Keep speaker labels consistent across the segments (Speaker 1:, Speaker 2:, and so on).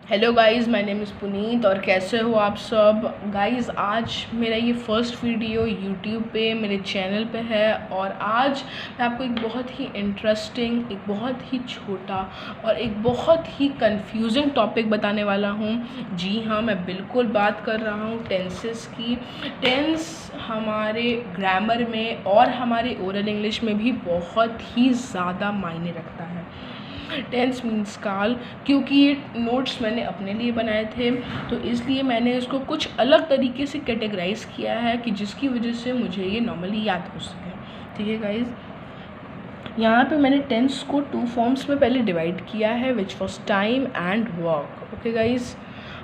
Speaker 1: Hello guys, my name is Puneet. और कैसे हो आप सब गाइज़। आज मेरा ये फर्स्ट वीडियो यूट्यूब पे मेरे चैनल पे है और आज मैं आपको एक बहुत ही इंटरेस्टिंग, एक बहुत ही छोटा और एक बहुत ही कंफ्यूजिंग टॉपिक बताने वाला हूँ। जी हाँ, मैं बिल्कुल बात कर रहा हूँ टेंसेस की। टेंस हमारे ग्रामर में और हमारे ओरल इंग्लिश में भी बहुत ही ज़्यादा मायने रखता है। टेंस मीन्स काल, क्योंकि ये नोट्स मैंने अपने लिए बनाए थे तो इसलिए मैंने इसको कुछ अलग तरीके से कैटेगराइज किया है कि जिसकी वजह से मुझे ये नॉर्मली याद हो सके। ठीक है गाइज, यहाँ पे मैंने टेंस को 2 फॉर्म्स में पहले डिवाइड किया है, which was time and work. Okay guys,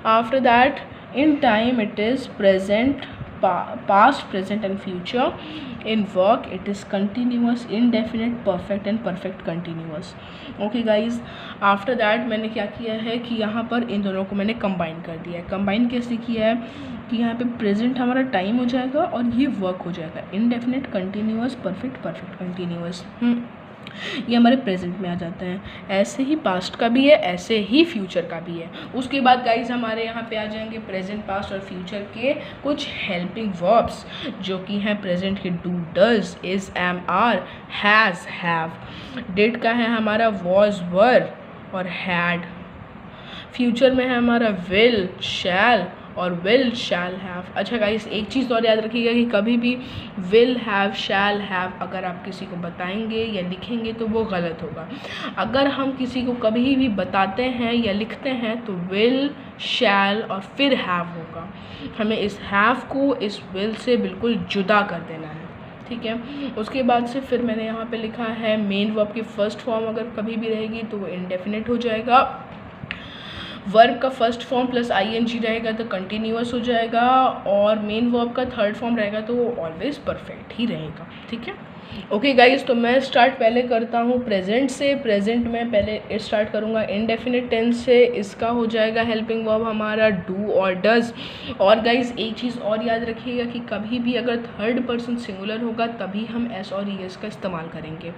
Speaker 1: after that in time it is present, past, present and future. In work it is continuous, indefinite, perfect and perfect continuous. Okay guys, after that मैंने क्या किया है कि यहाँ पर इन दोनों को मैंने कंबाइन कर दिया है। कंबाइन कैसे किया है कि यहाँ पे प्रेजेंट हमारा टाइम हो जाएगा और ये वर्क हो जाएगा। Indefinite, continuous, perfect, perfect continuous, ये हमारे प्रेजेंट में आ जाते हैं। ऐसे ही पास्ट का भी है, ऐसे ही फ्यूचर का भी है। उसके बाद गाइज हमारे यहाँ पे आ जाएंगे प्रेजेंट, पास्ट और फ्यूचर के कुछ हेल्पिंग वर्ब्स जो कि हैं प्रेजेंट के do, does, is, am, are, has, have. Did का है हमारा वॉज, वर और हैड। फ्यूचर में है हमारा विल, शैल और विल, शैल हैव। अच्छा गाइस, एक चीज़ और याद रखिएगा कि कभी भी विल हैव, शैल हैव अगर आप किसी को बताएंगे या लिखेंगे तो वो गलत होगा। अगर हम किसी को कभी भी बताते हैं या लिखते हैं तो विल, शैल और फिर हैव होगा। हमें इस हैव को इस विल से बिल्कुल जुदा कर देना है। ठीक है, उसके बाद से फिर मैंने यहाँ पे लिखा है मेन वर्ब की फर्स्ट फॉर्म अगर कभी भी रहेगी तो वो इंडेफिनिट हो जाएगा। वर्ब का फर्स्ट फॉर्म प्लस आईएनजी रहेगा तो कंटिन्यूअस हो जाएगा और मेन वर्ब का थर्ड फॉर्म रहेगा तो वो ऑलवेज परफेक्ट ही रहेगा। ठीक है, ओके गाइज, तो मैं स्टार्ट पहले करता हूँ प्रेजेंट से। प्रेजेंट में पहले स्टार्ट करूँगा इनडेफिनिट टेंस से। इसका हो जाएगा हेल्पिंग वर्ब हमारा डू और डज। और गाइज एक चीज़ और याद रखिएगा कि कभी भी अगर थर्ड पर्सन सिंगुलर होगा तभी हम एस और ईएस का इस्तेमाल करेंगे।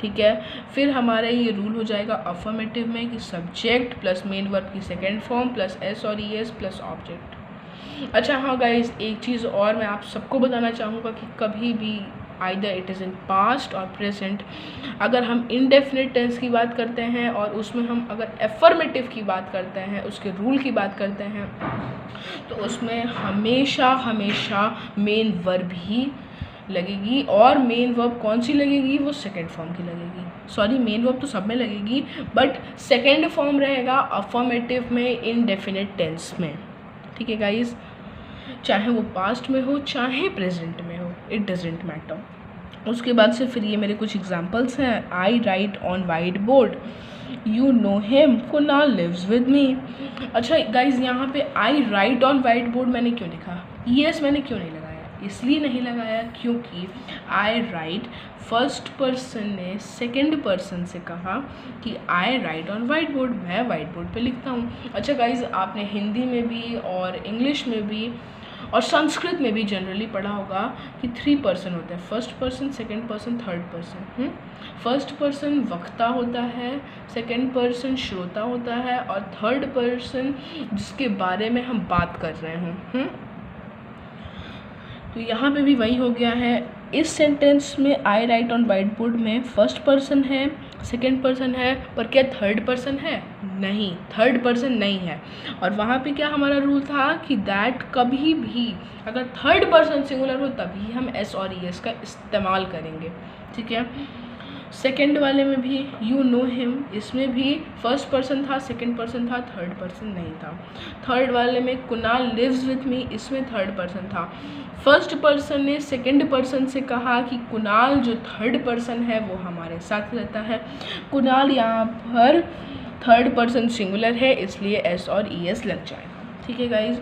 Speaker 1: ठीक है, फिर हमारा ये रूल हो जाएगा अफर्मेटिव में कि सब्जेक्ट प्लस मेन वर्ब की सेकेंड फॉर्म प्लस एस और ईएस प्लस ऑब्जेक्ट। अच्छा हाँ गाइज, एक चीज़ और मैं आप सबको बताना चाहूँगा कि कभी भी either it is in past और प्रेजेंट, अगर हम इनडेफिनिट टेंस की बात करते हैं और उसमें हम अगर एफर्मेटिव की बात करते हैं, उसके रूल की बात करते हैं, तो उसमें हमेशा हमेशा मेन वर्ब ही लगेगी। और मेन वर्ब कौन सी लगेगी? वो सेकेंड फॉर्म की लगेगी। सॉरी, मेन वर्ब तो सब में लगेगी बट सेकेंड फॉर्म रहेगा अफर्मेटिव में इनडेफिनिट टेंस में। ठीक है गाइज, चाहे वो पास्ट में हो चाहे प्रेजेंट में हो, इट डजेंट मैटर। उसके बाद से फिर ये मेरे कुछ एग्जांपल्स हैं। I write on white board, you know him, Kunal lives with me. अच्छा गाइज, यहाँ पे I write on white board मैंने क्यों लिखा? यस मैंने क्यों नहीं लगाया? इसलिए नहीं लगाया क्योंकि आई राइट फर्स्ट पर्सन ने सेकंड पर्सन से कहा कि आई राइट ऑन वाइट बोर्ड, मैं वाइट बोर्ड पे लिखता हूँ। अच्छा गाइज, आपने हिंदी में भी और इंग्लिश में भी और संस्कृत में भी जनरली पढ़ा होगा कि 3 पर्सन होते हैं, first person, second person, third person. First person वक्ता होता है, सेकंड पर्सन श्रोता होता है और थर्ड पर्सन जिसके बारे में हम बात कर रहे हों। तो यहाँ पे भी वही हो गया है। इस सेंटेंस में आई राइट ऑन वाइट बोर्ड में फर्स्ट पर्सन है, सेकेंड पर्सन है, पर क्या थर्ड पर्सन है? नहीं, थर्ड पर्सन नहीं है। और वहाँ पे क्या हमारा रूल था कि दैट कभी भी अगर थर्ड पर्सन सिंगुलर हो तभी हम एस और ईएस का इस्तेमाल करेंगे। ठीक है, सेकेंड वाले में भी यू नो हिम, इसमें भी फर्स्ट पर्सन था, सेकेंड पर्सन था, थर्ड पर्सन नहीं था। थर्ड वाले में कुणाल लिव्स विथ मी, इसमें थर्ड पर्सन था। फर्स्ट पर्सन ने सेकेंड पर्सन से कहा कि कुणाल जो थर्ड पर्सन है वो हमारे साथ रहता है। कुणाल यहाँ पर थर्ड पर्सन सिंगुलर है इसलिए एस और ईएस लग जाएगा। ठीक है गाइज,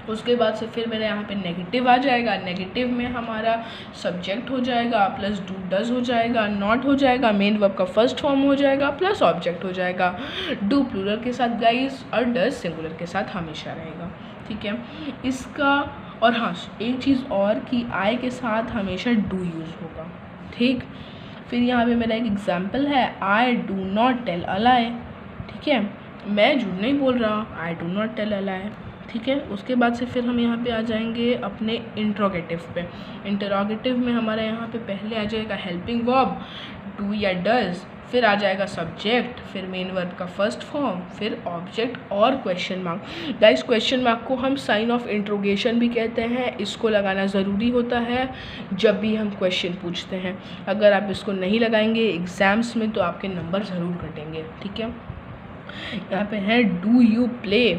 Speaker 1: उसके बाद से फिर मेरे यहाँ पे नेगेटिव आ जाएगा। नेगेटिव में हमारा सब्जेक्ट हो जाएगा प्लस डू डज हो जाएगा, नॉट हो जाएगा, मेन वर्ब का फर्स्ट फॉर्म हो जाएगा प्लस ऑब्जेक्ट हो जाएगा। डू प्लूरल के साथ गाइस और डज सिंगुलर के साथ हमेशा रहेगा। ठीक है, इसका और हाँ एक चीज़ और कि आई के साथ हमेशा डू यूज़ होगा। ठीक, फिर यहाँ पे मेरा एक एग्जाम्पल है, I do not tell a lie. ठीक है, मैं झूठ नहीं बोल रहा, I do not tell a lie. ठीक है, उसके बाद से फिर हम यहाँ पे आ जाएंगे अपने इंट्रोगेटिव पे। इंटरोगेटिव में हमारा यहाँ पे पहले आ जाएगा हेल्पिंग वर्ब, डू या डज, फिर आ जाएगा सब्जेक्ट, फिर मेन वर्ब का फर्स्ट फॉर्म, फिर ऑब्जेक्ट और question mark. Guys question mark को हम साइन ऑफ इंट्रोगेशन भी कहते हैं। इसको लगाना ज़रूरी होता है जब भी हम क्वेश्चन पूछते हैं। अगर आप इसको नहीं लगाएंगे एग्ज़ाम्स में तो आपके नंबर ज़रूर कटेंगे। ठीक है, यहाँ पे है डू यू प्ले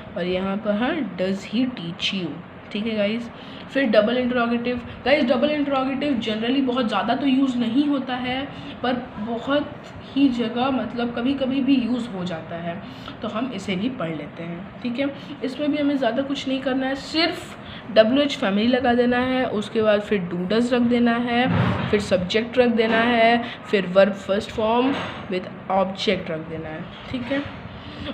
Speaker 1: और यहाँ पर है डज ही टीच यू। ठीक है गाइस, फिर double interrogative. Guys double interrogative generally बहुत ज़्यादा तो यूज़ नहीं होता है, पर बहुत ही जगह मतलब कभी कभी भी यूज़ हो जाता है, तो हम इसे भी पढ़ लेते हैं। ठीक है, इसमें भी हमें ज़्यादा कुछ नहीं करना है, सिर्फ WH फैमिली लगा देना है, उसके बाद फिर डू डज रख देना है, फिर सब्जेक्ट रख देना है, फिर verb first form with object रख देना है। ठीक है,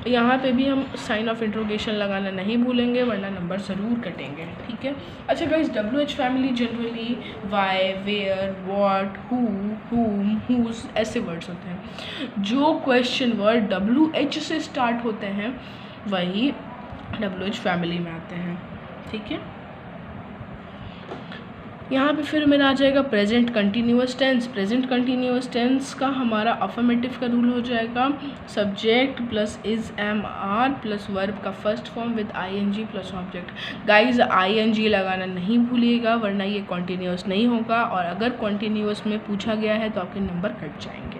Speaker 1: यहाँ पे भी हम साइन ऑफ इंट्रोगेशन लगाना नहीं भूलेंगे वरना नंबर ज़रूर कटेंगे। ठीक है, अच्छा guys WH family generally why, where, what, who, whom, whose ऐसे वर्ड्स होते हैं। जो क्वेश्चन वर्ड WH से स्टार्ट होते हैं वही WH फैमिली में आते हैं। ठीक है, यहाँ पे फिर मेरा आ जाएगा present continuous tense. Present continuous tense का हमारा अफर्मेटिव का रूल हो जाएगा subject plus is am are plus verb का first form with ING plus object. Guys ING लगाना नहीं भूलिएगा वरना ये कॉन्टीन्यूअस नहीं होगा, और अगर कॉन्टीन्यूअस में पूछा गया है तो आपके नंबर कट जाएंगे।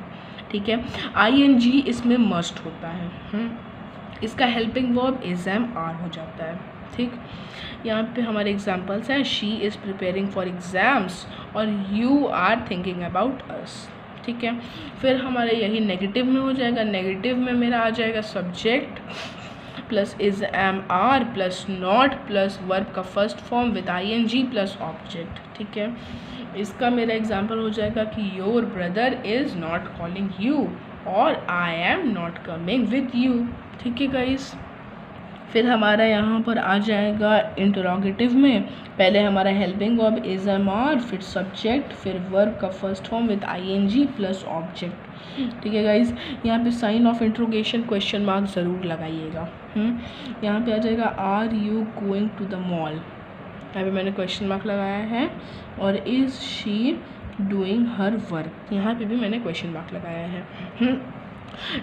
Speaker 1: ठीक है, ING इसमें मस्ट होता है। इसका helping verb is am are हो जाता है। ठीक, यहाँ पे हमारे एग्जाम्पल्स हैं she is preparing for exams और you are thinking about us. ठीक है, फिर हमारे यही नेगेटिव में हो जाएगा। नेगेटिव में मेरा आ जाएगा subject plus is am are plus not plus verb का first form with ING plus object. ठीक है, इसका मेरा एग्जाम्पल हो जाएगा कि your brother is not calling you और I am not coming with you. ठीक है गाइस, फिर हमारा यहाँ पर आ जाएगा इंटरोगेटिव में पहले हमारा helping verb is am are, फिर सब्जेक्ट, फिर वर्ब का first form with ING plus object. ठीक है गाइज, यहाँ पे sign of interrogation question mark ज़रूर लगाइएगा। यहाँ पे आ जाएगा are you going to the mall, यहाँ पे मैंने क्वेश्चन मार्क लगाया है, और is she doing her work, यहाँ पे भी मैंने क्वेश्चन मार्क लगाया है।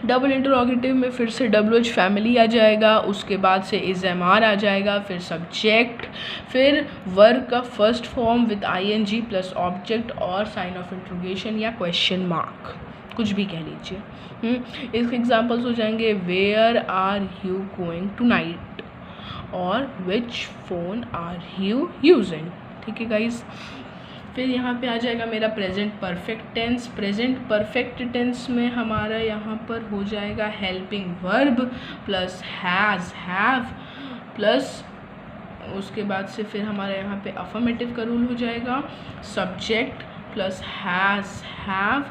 Speaker 1: डबल इंटरोगेटिव में फिर से WH फैमिली आ जाएगा, उसके बाद से इज एम आर आ जाएगा, फिर सब्जेक्ट, फिर वर्ब का first form with ING plus object और साइन ऑफ इंट्रोगेशन या क्वेश्चन मार्क, कुछ भी कह लीजिए। इसके एग्जांपल्स हो जाएंगे where are you going tonight और which phone are you using. ठीक है गाइज, फिर यहाँ पे आ जाएगा मेरा present perfect tense. Present perfect tense में हमारा यहाँ पर हो जाएगा helping verb plus has, have plus उसके बाद से फिर हमारा यहाँ पे अफर्मेटिव का रूल हो जाएगा subject plus has, have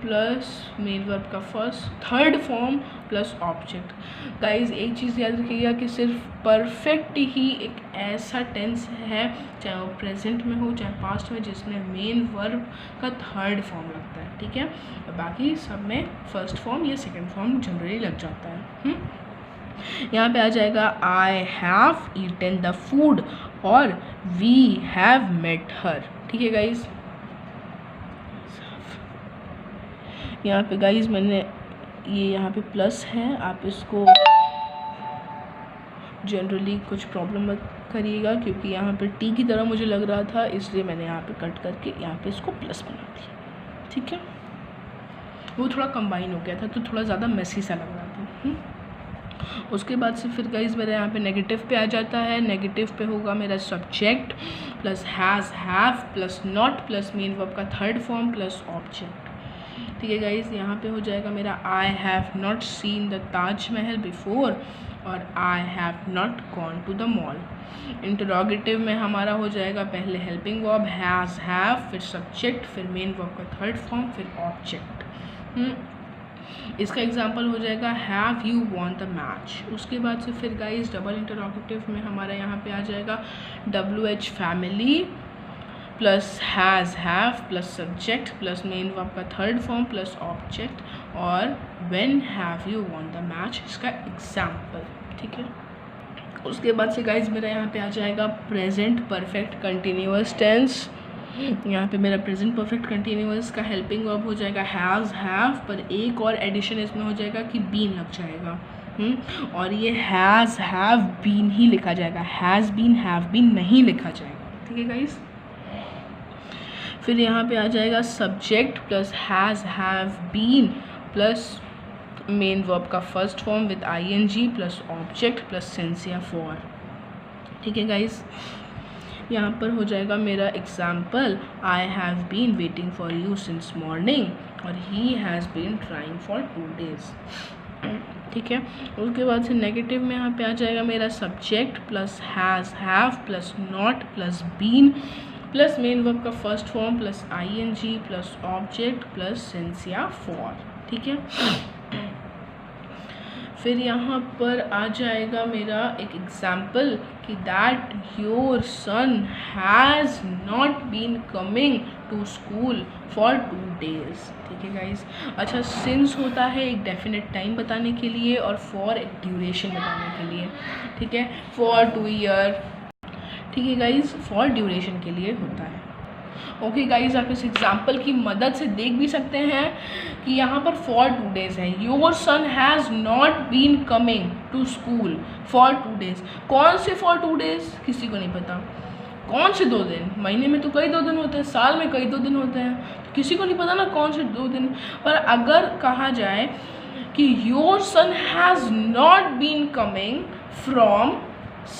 Speaker 1: plus main verb का third form plus object. Guys एक चीज़ याद रखिएगा कि सिर्फ परफेक्ट ही एक ऐसा टेंस है, चाहे वो प्रेजेंट में हो चाहे पास्ट में, जिसमें मेन वर्ब का थर्ड फॉर्म लगता है। ठीक है, बाकी सब में फर्स्ट फॉर्म या सेकंड फॉर्म जनरली लग जाता है। यहाँ पे आ जाएगा I have eaten the food और वी हैव मेट हर। ठीक है गाइज, यहाँ पे गाइज मैंने ये यहाँ पे प्लस है, आप इसको जनरली कुछ प्रॉब्लम मत करिएगा क्योंकि यहाँ पे टी की तरह मुझे लग रहा था, इसलिए मैंने यहाँ पे कट करके यहाँ पे इसको प्लस बना दिया। ठीक है, वो थोड़ा कंबाइन हो गया था तो थोड़ा ज़्यादा मेसी सा लग रहा था। उसके बाद से फिर गाइज मेरा यहाँ पे नेगेटिव पे आ जाता है। नेगेटिव पे होगा मेरा subject plus has, have plus not plus main verb का थर्ड फॉर्म प्लस ऑब्जेक्ट। ठीक है गाइज, यहाँ पे हो जाएगा मेरा I have not seen the Taj Mahal before और I have not gone to the mall. Interrogative में हमारा हो जाएगा पहले हेल्पिंग वर्ब हैज़, हैव, फिर सब्जेक्ट, फिर मेन वर्ब का थर्ड फॉर्म, फिर ऑब्जेक्ट। इसका एग्जांपल हो जाएगा have you won the match. उसके बाद से फिर गाइज डबल इंटरोगेटिव में हमारा यहाँ पे आ जाएगा WH family plus has have plus subject plus main verb का थर्ड फॉर्म प्लस ऑब्जेक्ट और when have you won the match, इसका एग्जाम्पल। ठीक है, उसके बाद से गाइज मेरा यहाँ पे आ जाएगा प्रेजेंट परफेक्ट कंटिन्यूअस टेंस। यहाँ पे मेरा प्रेजेंट परफेक्ट कंटिन्यूअस का हेल्पिंग वर्ब हो जाएगा हैज़ हैव, पर एक और एडिशन इसमें हो जाएगा कि बीन लग जाएगा। और ये हैज़ हैव बीन ही लिखा जाएगा, हैज़ बीन हैव बीन नहीं लिखा जाएगा। ठीक है गाइज, फिर यहाँ पे आ जाएगा subject plus has have been plus main verb का first form with ing plus object plus since या फॉर। ठीक है गाइज, यहाँ पर हो जाएगा मेरा example, I have been waiting for you since morning और he has been trying for 2 days। ठीक है, उसके बाद से नेगेटिव में यहाँ पे आ जाएगा मेरा subject plus has have plus not plus been plus main verb का first form plus ing plus object plus since या फॉर। ठीक है, फिर यहाँ पर आ जाएगा मेरा एक एग्जाम्पल कि that your son has not been coming to school for 2 days। ठीक है गाइज, अच्छा सिंस होता है एक डेफिनेट टाइम बताने के लिए और फॉर एक ड्यूरेशन बताने के लिए। ठीक है, फॉर 2 year, ठीक है गाइज, फॉर ड्यूरेशन के लिए होता है। ओके गाइज, आप इस एग्जाम्पल की मदद से देख भी सकते हैं कि यहाँ पर फॉर 2 days है। Your son has not been coming to school for 2 days। कौन से फॉर 2 days किसी को नहीं पता। कौन से 2 दिन, महीने में तो कई 2 दिन होते हैं, साल में कई 2 दिन होते हैं, तो किसी को नहीं पता ना कौन से 2 दिन। पर अगर कहा जाए कि your son has not been coming from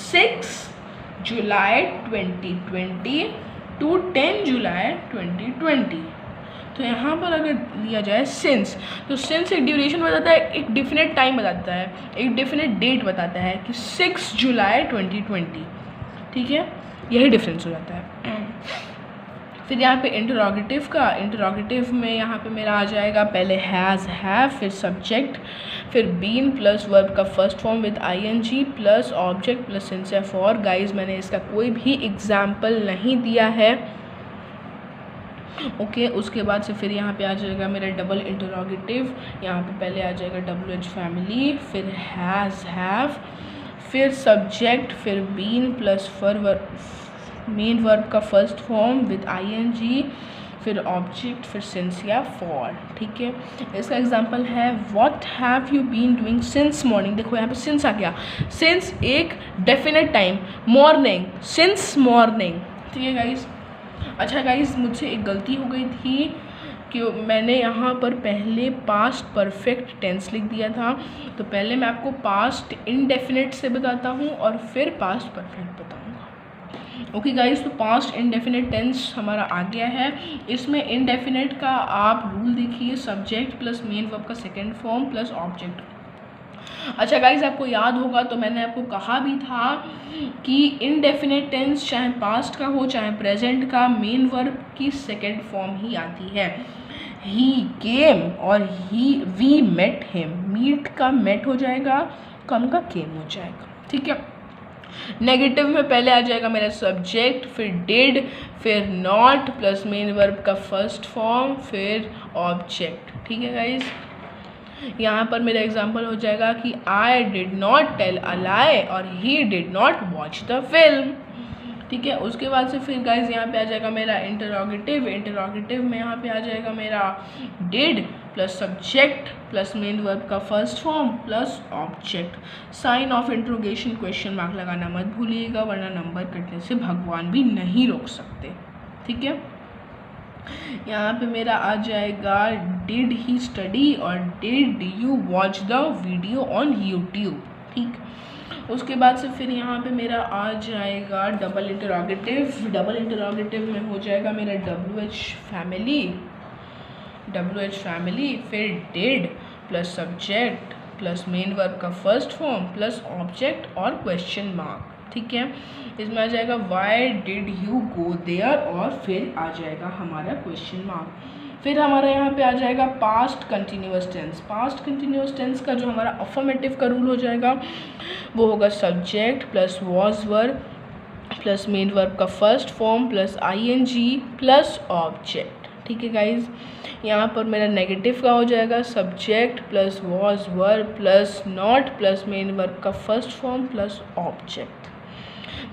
Speaker 1: 6 July 2020 to 10 July 2020, तो यहाँ पर अगर लिया जाए सिंस, तो सिंस एक ड्यूरेशन बताता है, एक डिफिनेट टाइम बताता है, एक डिफिनेट डेट बताता है कि 6 जुलाई 2020। ठीक है, यही डिफरेंस हो जाता है। फिर यहाँ पे इंटरोगेटिव में यहाँ पे मेरा आ जाएगा पहले हैज़ हैव, फिर सब्जेक्ट, फिर बीन प्लस वर्ब का first form with ing plus object plus since या फॉर। गाइज मैंने इसका कोई भी एग्जाम्पल नहीं दिया है। ओके, उसके बाद से फिर यहाँ पे आ जाएगा मेरा डबल इंटरोगेटिव। यहाँ पे पहले आ जाएगा WH फैमिली, फिर हैज़ हैव, फिर सब्जेक्ट, फिर बीन प्लस मेन वर्ब का फर्स्ट फॉर्म विद ing, फिर ऑब्जेक्ट, फिर सिंस या फॉर। ठीक है, इसका एग्जांपल है what have you been doing since morning. देखो यहाँ पे सिंस आ गया, सिंस एक definite time, morning, since morning. ठीक है गाइज, अच्छा गाइज मुझसे एक गलती हो गई थी कि मैंने यहाँ पर पहले पास्ट परफेक्ट टेंस लिख दिया था। तो पहले मैं आपको पास्ट इनडेफिनेट से बताता हूँ और फिर पास्ट परफेक्ट बताऊँगा। ओके गाइस, तो पास्ट इनडेफिनेट टेंस हमारा आ गया है। इसमें इनडेफिनेट का आप रूल देखिए, सब्जेक्ट प्लस मेन वर्ब का सेकेंड फॉर्म प्लस ऑब्जेक्ट। अच्छा गाइज, आपको याद होगा तो मैंने आपको कहा भी था कि इनडेफिनेट टेंस चाहे पास्ट का हो चाहे प्रेजेंट का, मेन वर्ब की सेकेंड फॉर्म ही आती है। ही केम और वी मेट हिम, मीट का मेट हो जाएगा, कम का केम हो जाएगा। ठीक है, नेगेटिव में पहले आ जाएगा मेरा सब्जेक्ट, फिर डिड, फिर नॉट प्लस मेन वर्ब का फर्स्ट फॉर्म, फिर ऑब्जेक्ट। ठीक है गाइज, यहाँ पर मेरा एग्जांपल हो जाएगा कि I did not tell a lie और he did not watch the film. ठीक है, उसके बाद से फिर गाइज यहाँ पे आ जाएगा मेरा इंटरोगेटिव में यहाँ पे आ जाएगा मेरा did plus subject plus main verb का first form plus object. Sign of interrogation question mark लगाना मत भूलिएगा, वरना नंबर कटने से भगवान भी नहीं रोक सकते। ठीक है, यहाँ पे मेरा आ जाएगा डिड ही स्टडी और did you watch the video on YouTube. ठीक, उसके बाद से फिर यहाँ पे मेरा आ जाएगा डबल इंटरोगेटिव में हो जाएगा मेरा WH फैमिली, फिर did plus subject plus main verb का फर्स्ट फॉर्म प्लस ऑब्जेक्ट और क्वेश्चन मार्क। ठीक है, इसमें आ जाएगा why did you go there और फिर आ जाएगा हमारा क्वेश्चन मार्क। फिर हमारा यहाँ पे आ जाएगा पास्ट कंटिन्यूअस टेंस का जो हमारा अफर्मेटिव का रूल हो जाएगा वो होगा subject plus was were plus main verb का first form plus ING plus object. ठीक है गाइज, यहाँ पर मेरा नेगेटिव का हो जाएगा subject plus was were plus not plus main verb का first form plus object.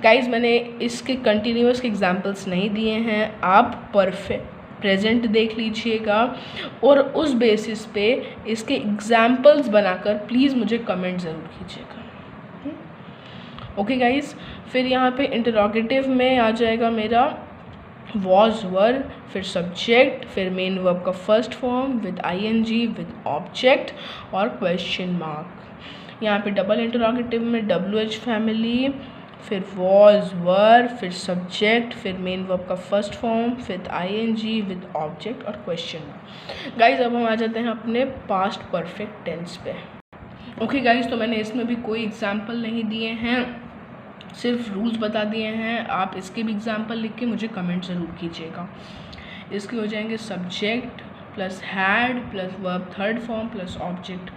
Speaker 1: Guys मैंने इसके कंटिन्यूअस के एग्जाम्पल्स नहीं दिए हैं, आप परफेक्ट प्रेजेंट देख लीजिएगा और उस बेसिस पे इसके एग्जाम्पल्स बनाकर प्लीज़ मुझे कमेंट ज़रूर कीजिएगा। ओके गाइज, फिर यहाँ पे इंटरोगेटिव में आ जाएगा मेरा वॉज वर्ब, फिर सब्जेक्ट, फिर मेन वर्ब का first form with ING with object और क्वेश्चन मार्क। यहाँ पे डबल इंटरोगेटिव में WH फैमिली, फिर वॉज वर्ब, फिर सब्जेक्ट, फिर मेन वर्ब का first form with ING with object और क्वेश्चन मार्क। गाइज अब हम आ जाते हैं अपने पास्ट परफेक्ट टेंस पे। ओके गाइज, तो मैंने इसमें भी कोई एग्जाम्पल नहीं दिए हैं, सिर्फ रूल्स बता दिए हैं। आप इसके भी एग्जाम्पल लिख के मुझे कमेंट ज़रूर कीजिएगा। इसके हो जाएंगे subject plus had plus verb third form plus object.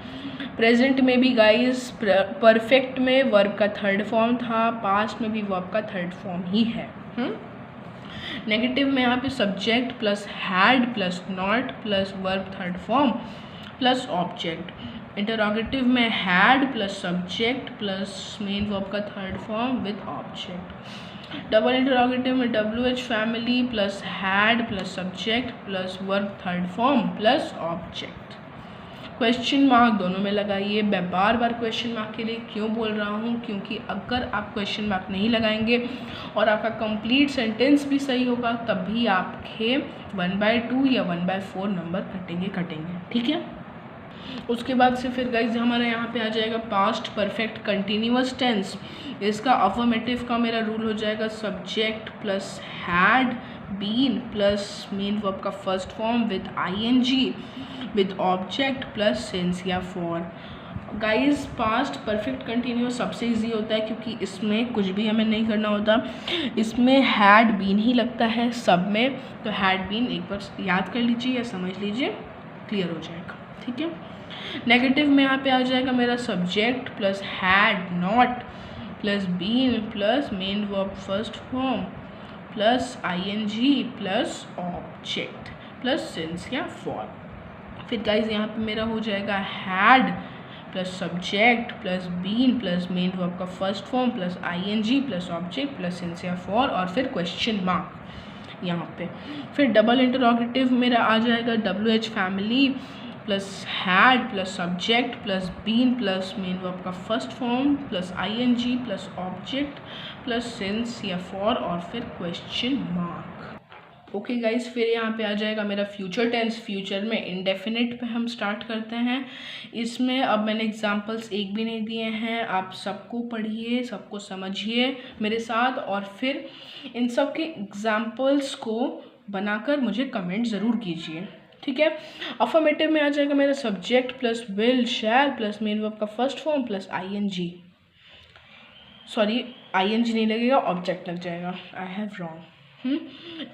Speaker 1: Present में भी गाइस परफेक्ट में वर्ब का थर्ड फॉर्म था, पास्ट में भी वर्ब का थर्ड फॉर्म ही है। नेगेटिव में यहाँ पे subject plus had plus not plus verb third form plus object. Interrogative में had plus subject plus main verb का third form with object. Double interrogative में WH family plus had plus subject plus verb third form plus object. Question mark दोनों में लगाइए। मैं बार बार question mark के लिए क्यों बोल रहा हूँ, क्योंकि अगर आप क्वेश्चन मार्क नहीं लगाएंगे और आपका कंप्लीट सेंटेंस भी सही होगा तब भी आपके 1/2 या 1/4 नंबर कटेंगे। ठीक है, उसके बाद से फिर गाइज हमारा यहाँ पे आ जाएगा पास्ट परफेक्ट कंटिन्यूअस टेंस। इसका अफर्मेटिव का मेरा रूल हो जाएगा subject plus had been plus main verb का first form with ING with object plus since या for. Guys past perfect continuous सबसे इजी होता है क्योंकि इसमें कुछ भी हमें नहीं करना होता, इसमें हैड बीन ही लगता है सब में। तो हैड बीन एक बार याद कर लीजिए या समझ लीजिए, क्लियर हो जाएगा। ठीक है, नेगेटिव में यहाँ पे आ जाएगा मेरा subject plus had not plus been plus main verb first form plus ING plus object plus since या फॉर। फिर गाइज यहाँ पे मेरा हो जाएगा had plus subject plus been plus main verb का first form plus ING plus object plus since या for और फिर क्वेश्चन मार्क यहाँ पे। फिर डबल इंटरोगेटिव मेरा आ जाएगा WH family plus had plus subject plus been plus main verb का first form plus ING plus object plus since या फॉर और फिर क्वेश्चन मार्क। ओके गाइज, फिर यहाँ पे आ जाएगा मेरा फ्यूचर टेंस। फ्यूचर में इंडेफिनिट पे हम स्टार्ट करते हैं। इसमें अब मैंने एग्जांपल्स एक भी नहीं दिए हैं, आप सबको पढ़िए, सबको समझिए मेरे साथ और फिर इन सब के एग्जांपल्स को बनाकर मुझे कमेंट ज़रूर कीजिए। ठीक है, अफर्मेटिव में आ जाएगा मेरा subject plus will shall plus main verb का first form plus ING, sorry ING नहीं लगेगा, ऑब्जेक्ट लग जाएगा, आई हैव रॉन्ग।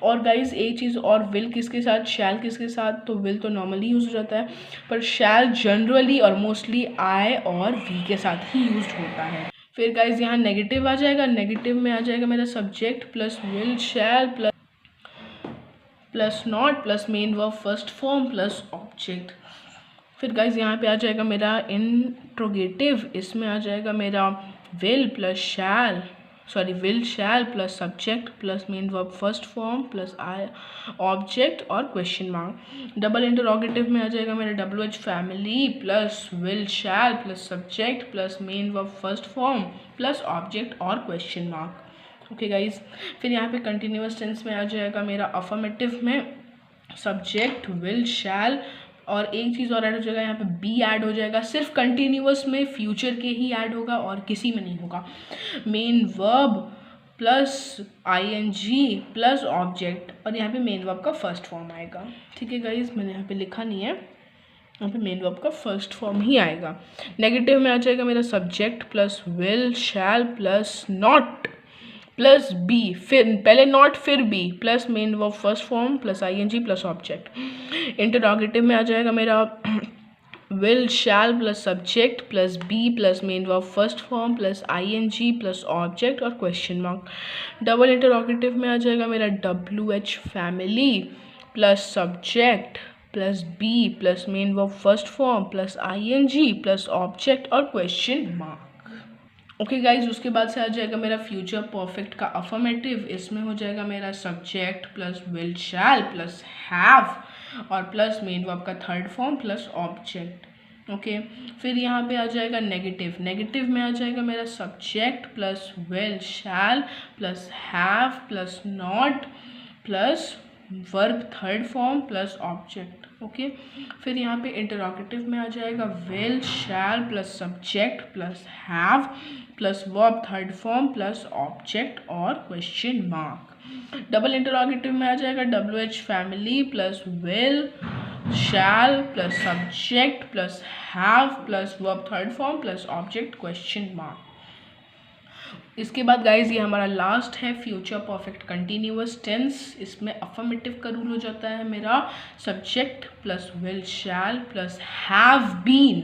Speaker 1: और गाइज एक चीज़ और, विल किसके साथ, शैल किसके साथ, तो विल तो नॉर्मली यूज हो जाता है पर शैल जनरली और मोस्टली आई और वी के साथ ही यूज होता है। फिर गाइज यहाँ नेगेटिव आ जाएगा। नेगेटिव में आ जाएगा मेरा subject plus will shall plus not plus main verb first form plus object. फिर गाइज यहाँ पे आ जाएगा मेरा इंट्रोगेटिव। इसमें आ जाएगा मेरा will shall plus subject plus main verb first form plus I object और क्वेश्चन मार्क। डबल इंटरोगेटिव में आ जाएगा मेरा WH family plus will shall plus subject plus main verb first form plus object और क्वेश्चन मार्क। ओके गाइज, फिर यहाँ पे continuous tense में आ जाएगा मेरा अफर्मेटिव में सब्जेक्ट विल शैल और एक चीज़ और ऐड हो जाएगा, यहाँ पे बी ऐड हो जाएगा। सिर्फ कंटिन्यूअस में फ्यूचर के ही ऐड होगा और किसी में नहीं होगा। Main verb plus ING plus object और यहाँ पे मेन वर्ब का फर्स्ट फॉर्म आएगा। ठीक है गाइज, मैंने यहाँ पे लिखा नहीं है, यहाँ पे मेन वर्ब का फर्स्ट फॉर्म ही आएगा। नेगेटिव में आ जाएगा मेरा subject plus will shall plus not plus be, फिर पहले नॉट फिर be plus main verb first form plus ING plus object. Interrogative में आ जाएगा मेरा will, shall plus subject plus be plus main verb first form plus ing plus object और question mark. Double interrogative में आ जाएगा मेरा WH family plus subject plus be plus main verb first form plus ing plus object और question mark. Okay guys, उसके बाद से आ जाएगा मेरा फ्यूचर परफेक्ट का अफर्मेटिव. इसमें हो जाएगा मेरा subject plus will shall plus have और प्लस मेन वर्ब का third form plus object. Okay, फिर यहाँ पे आ जाएगा नेगेटिव. नेगेटिव में आ जाएगा मेरा subject plus will shall plus have plus not plus verb third form plus object. Okay, फिर यहाँ पे इंटरोगेटिव में आ जाएगा will shall plus subject plus have plus verb third form plus object और क्वेश्चन मार्क. डबल इंटरोगेटिव में आ जाएगा WH family plus will shall plus subject plus have plus verb third form plus object question mark. इसके बाद guys ये हमारा last है future perfect continuous tense. इसमें अफर्मेटिव का रूल हो जाता है मेरा subject plus will shall plus have been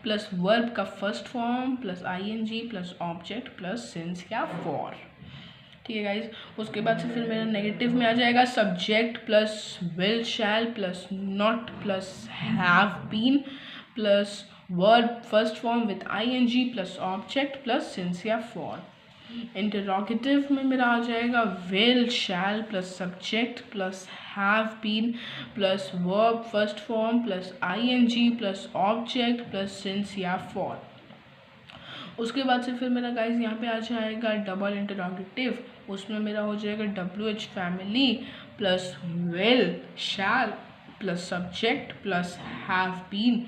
Speaker 1: plus verb का first form plus ing plus object plus since या फॉर. ठीक है गाइज, उसके बाद से फिर मेरा नेगेटिव में आ जाएगा subject plus will shall plus not plus have been plus verb first form with ing plus object plus since या फॉर. इंटरोगेटिव में मेरा आ जाएगा will shall plus subject plus have been plus verb first form plus ing plus object plus since या for. उसके बाद से फिर मेरा गाइज यहाँ पे आ जाएगा डबल इंटरोगेटिव. उसमें मेरा हो जाएगा WH family plus will shall plus subject plus have been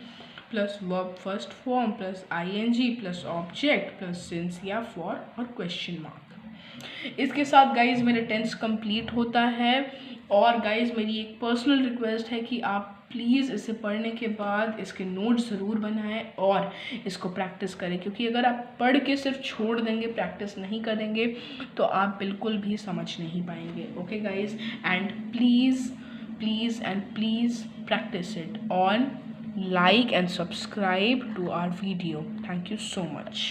Speaker 1: plus verb first form plus ing plus object plus since या फॉर और क्वेश्चन मार्क. इसके साथ गाइज मेरा टेंस कंप्लीट होता है. और गाइज मेरी एक पर्सनल रिक्वेस्ट है कि आप प्लीज़ इसे पढ़ने के बाद इसके नोट्स ज़रूर बनाएं और इसको प्रैक्टिस करें, क्योंकि अगर आप पढ़ के सिर्फ छोड़ देंगे, प्रैक्टिस नहीं करेंगे, तो आप बिल्कुल भी समझ नहीं पाएंगे. Okay guys, and please and please practice it on like and subscribe to our video. Thank you so much.